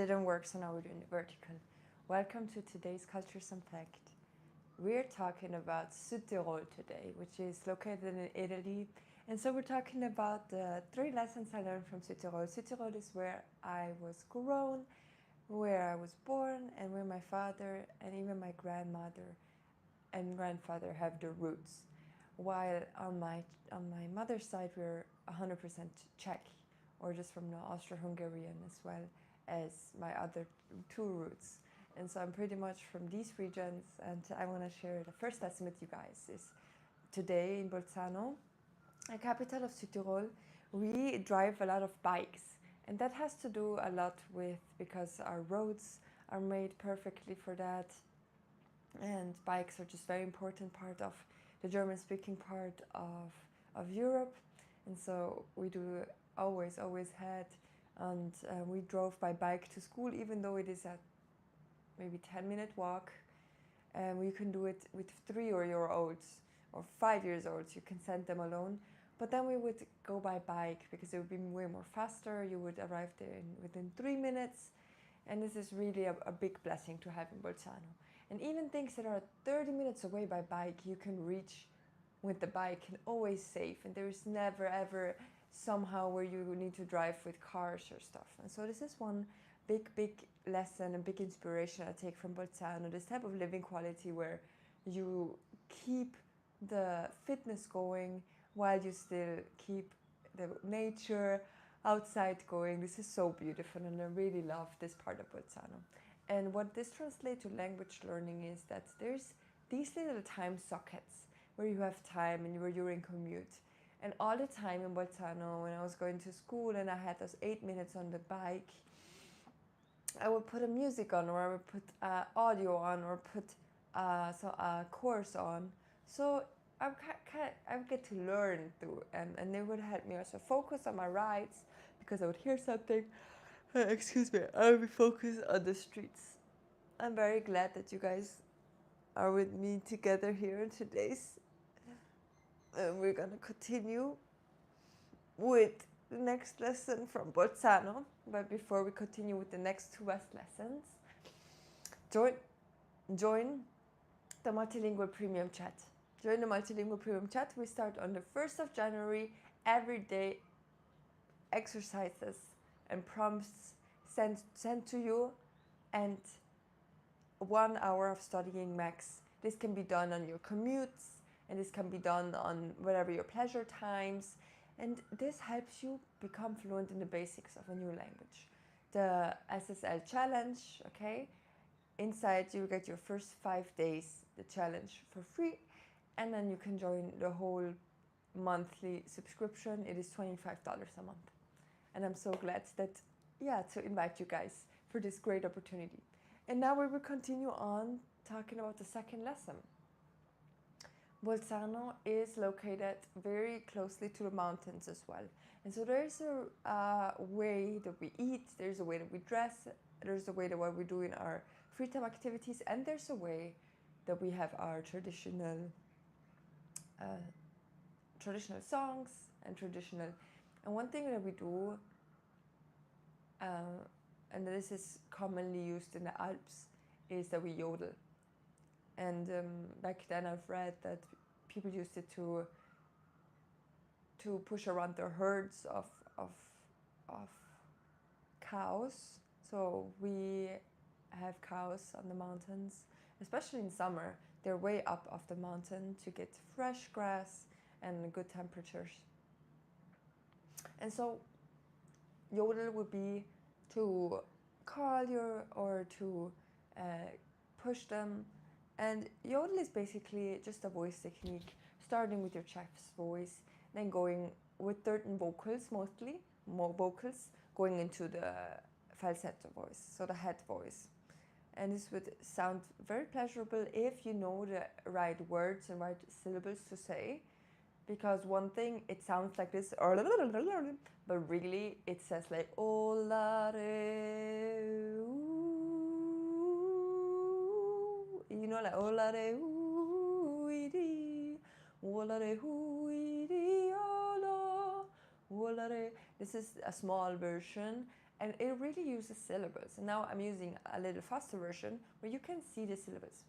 didn't work, so now we're doing the vertical. Welcome to today's Cultures Unpacked. We're talking about Südtirol today, which is located in Italy. And so we're talking about the 3 lessons I learned from Südtirol. Südtirol is where I was grown, where I was born, and where my father and even my grandmother and grandfather have their roots. While on my mother's side, we're 100% Czech, or just from the Austro-Hungarian, as well as my other 2 roots. And so I'm pretty much from these regions, and I want to share the first lesson with you guys. Is today in Bolzano, a capital of Südtirol, we drive a lot of bikes, and that has to do a lot with because our roads are made perfectly for that, and bikes are just very important part of the German-speaking part of Europe. And so we do always had, and we drove by bike to school, even though it is a maybe 10-minute walk. And you can do it with 3-year-olds or 5 years olds. You can send them alone. But then we would go by bike because it would be way more faster. You would arrive there within 3 minutes. And this is really a big blessing to have in Bolzano. And even things that are 30 minutes away by bike, you can reach with the bike and always safe. And there is never ever somehow where you need to drive with cars or stuff. And so this is one big lesson and big inspiration I take from Bolzano, this type of living quality where you keep the fitness going while you still keep the nature outside going. This is so beautiful, and I really love this part of Bolzano. And what this translates to language learning is that there's these little time sockets where you have time and where you're in commute. And all the time in Bolzano, when I was going to school and I had those 8 minutes on the bike, I would put a music on, or I would put audio on, or put a course on. So I would get to learn through, and they would help me also focus on my rides, because I would hear something. Excuse me, I would be focused on the streets. I'm very glad that you guys are with me together here in today's. And we're gonna continue with the next lesson from Bolzano. But before we continue with the next 2 West lessons, join the Multilingual Premium Chat. Join the Multilingual Premium Chat. We start on the 1st of January. Every day, exercises and prompts sent to you, and 1 hour of studying max. This can be done on your commutes, and this can be done on whatever your pleasure times. And this helps you become fluent in the basics of a new language. The SSL challenge, okay? Inside you get your first 5 days, the challenge for free. And then you can join the whole monthly subscription. It is $25 a month. And I'm so glad that, to invite you guys for this great opportunity. And now we will continue on talking about the second lesson. Bolzano is located very closely to the mountains as well. And so there's a way that we eat, there's a way that we dress, there's a way that what we do in our free time activities, and there's a way that we have our traditional songs and and one thing that we do, and this is commonly used in the Alps, is that we yodel. And back then I've read that people used it to push around their herds of cows. So we have cows on the mountains, especially in summer. They're way up off the mountain to get fresh grass and good temperatures. And so yodel would be to call or to push them. And yodel is basically just a voice technique, starting with your chest voice, then going with certain vocals, mostly more vocals, going into the falsetto voice, so the head voice. And this would sound very pleasurable if you know the right words and right syllables to say, because one thing, it sounds like this, but really it says like you know, like olare huidi, olare huidi, ola, olare. This is a small version, and it really uses syllables. And now I'm using a little faster version where you can see the syllables.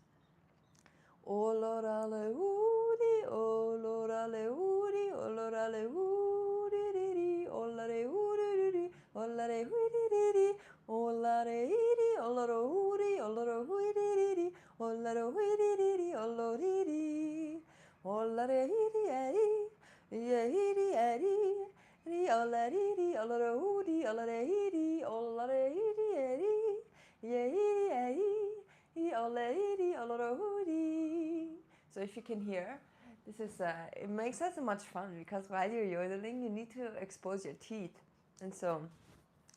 Oh Lord, ale woody, oh Lord, ale woody, oh Lord, ale woody, oh Lord, ale woody, oh Lord, ale woody, oh Lord, ale woody, oh Lord, woody, oh Lord, woody, oh Lord, woody, oh Lord, woody, oh Lord, woody, yeah, woody, woody, oh Lord, woody, oh Lord, woody, oh Lord, woody, oh Lord, woody, yeah, woody. So if you can hear, this is it makes us so much fun because while you're yodeling, you need to expose your teeth, and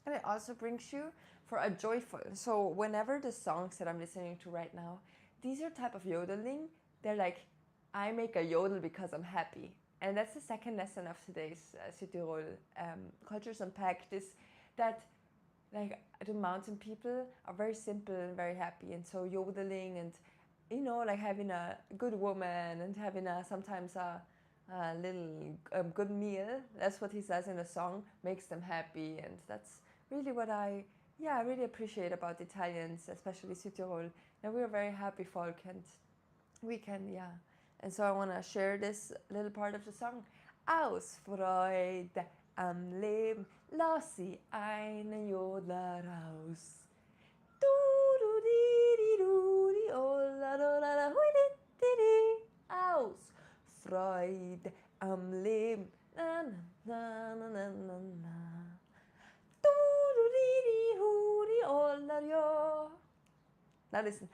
it also brings you for a joyful. So whenever the songs that I'm listening to right now, these are type of yodeling. They're like, I make a yodel because I'm happy, and that's the second lesson of today's Südtirol Cultures Unpacked. Is that like the mountain people are very simple and very happy, and so yodeling and like having a good woman and having sometimes a little good meal, that's what he says in the song, makes them happy. And that's really what I really appreciate about Italians, especially Südtirol. Now we're a very happy folk, and we can and so I want to share this little part of the song. Aus Freude am Leben lass sie einen Jodler raus. Aus Freude am Leben. Na, na, na, na, na, na. Now listen.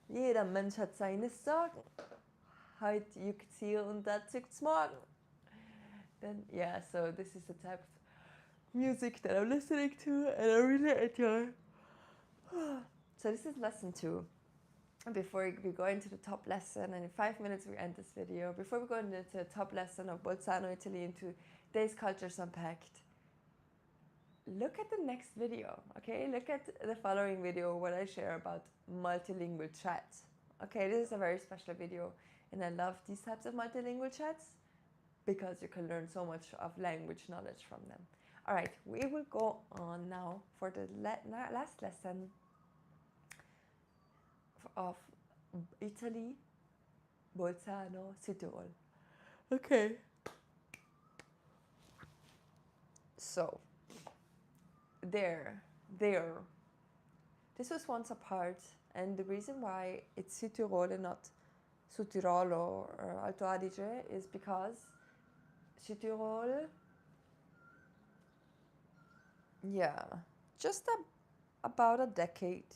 Jeder Mensch hat seine Sorgen. Heute juckt's hier und da zückt's morgen. Then so this is the type of music that I'm listening to and I really enjoy. So this is lesson 2. And before we go into the top lesson, and in 5 minutes we end this video, before we go into the top lesson of Bolzano, Italy, into Today's Cultures Unpacked, look at the next video, okay? Look at the following video where I share about multilingual chats. Okay, this is a very special video, and I love these types of multilingual chats because you can learn so much of language knowledge from them. All right, we will go on now for the last lesson of Italy, Bolzano, Südtirol. Okay. So, there. This was once a part, and the reason why it's Südtirol and not Südtirol or Alto Adige is because Südtirol, just about a decade,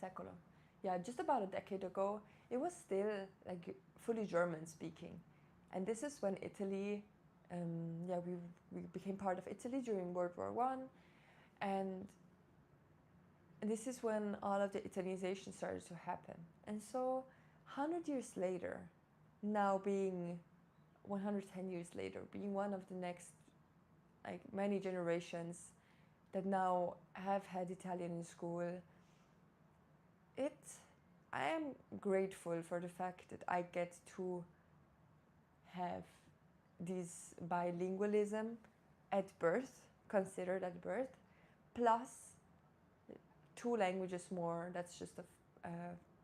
secolo. Just about a decade ago, it was still like fully German speaking, and this is when Italy, we became part of Italy during World War I, and this is when all of the Italianization started to happen. And so 100 years later, now being 110 years later, being one of the next like many generations that now have had Italian in school, I am grateful for the fact that I get to have this bilingualism at birth, considered at birth, plus 2 languages more. That's just a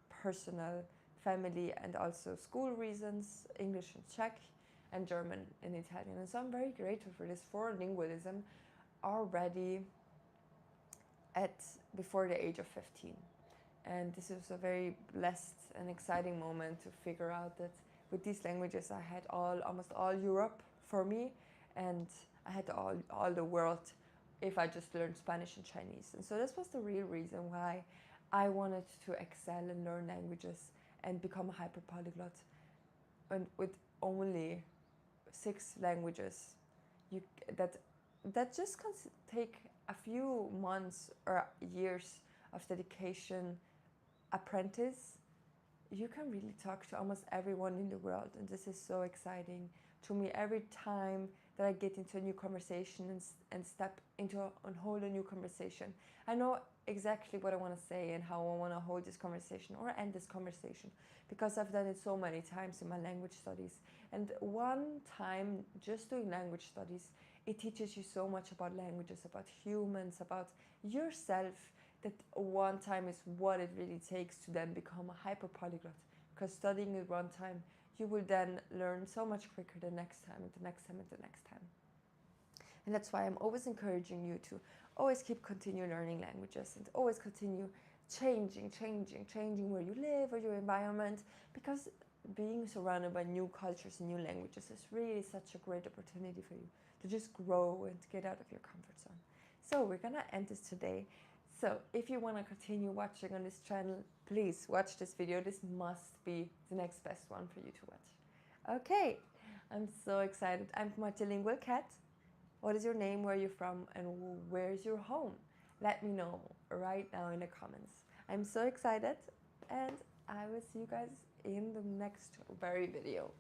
personal, family, and also school reasons, English and Czech, and German and Italian. And so I'm very grateful for this forelingualism already before the age of 15. And this was a very blessed and exciting moment to figure out that with these languages I had almost all Europe for me, and I had all the world if I just learned Spanish and Chinese. And so this was the real reason why I wanted to excel and learn languages and become a hyperpolyglot. And with only 6 languages, that just take a few months or years of dedication apprentice, you can really talk to almost everyone in the world, and this is so exciting to me every time that I get into a new conversation and step into a whole new conversation. I know exactly what I want to say and how I want to hold this conversation or end this conversation, because I've done it so many times in my language studies. And one time, just doing language studies, it teaches you so much about languages, about humans, about yourself, that one time is what it really takes to then become a hyperpolyglot. Because studying it one time, you will then learn so much quicker the next time and the next time and the next time. And that's why I'm always encouraging you to always continue learning languages and always continue changing where you live or your environment, because being surrounded by new cultures and new languages is really such a great opportunity for you to just grow and get out of your comfort zone. So we're gonna end this today. So if you want to continue watching on this channel, please watch this video. This must be the next best one for you to watch. Okay, I'm so excited. I'm Multilingual Cat. What is your name, where are you from, and where's your home? Let me know right now in the comments. I'm so excited, and I will see you guys in the next very video.